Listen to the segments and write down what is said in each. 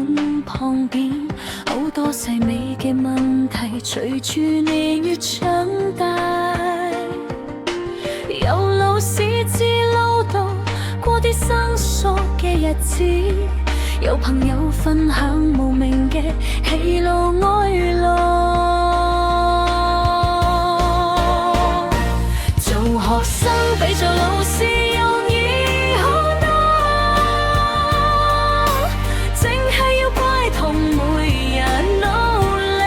門旁邊，好多細微嘅問題，隨住你越長大。有老師知lau到過啲生疏嘅日子，有朋友分享無名嘅喜怒哀樂。做學生比做老師容易好多，淨係要乖同每日努力。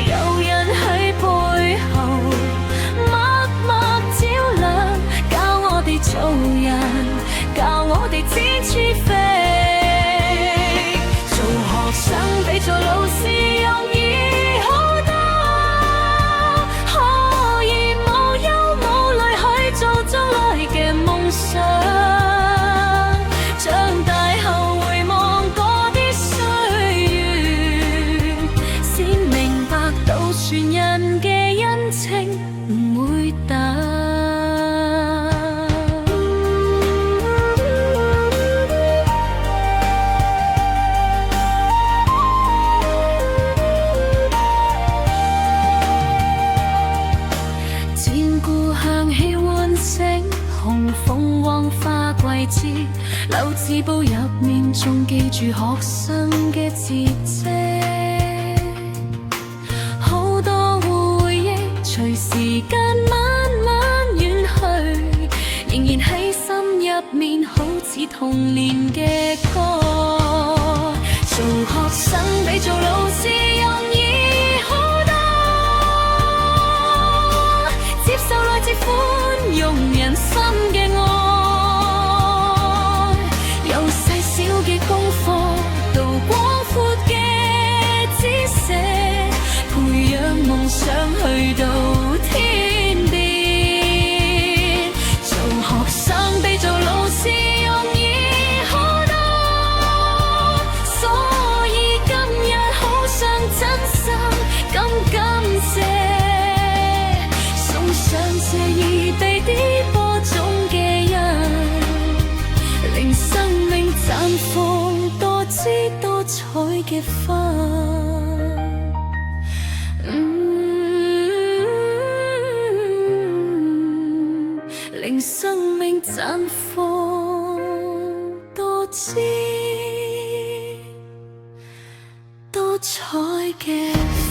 有人喺背後默默照亮，教我哋做人，教我哋展翅飛。做學生比做老師容易好多，可以無憂無慮去做將來嘅夢想。長大後回望嗰啲歲月，先明白到全人嘅恩情唔會淡。紅鳳凰花季節，留字簿入面仲記住學生嘅節跡，好多回憶隨時間慢慢遠去，仍然喺心入面好似童年嘅歌。做學生比做老師容易好多，接受來自寬容人心嘅愛，由細小嘅功課到廣闊嘅知識，培養夢想去到天邊。做學生比做老師容易好多，所以今日好想真心咁感謝，送上這異地啲播種嘅人，令生命綻放多姿多彩嘅花。令生命綻放多姿多彩嘅花。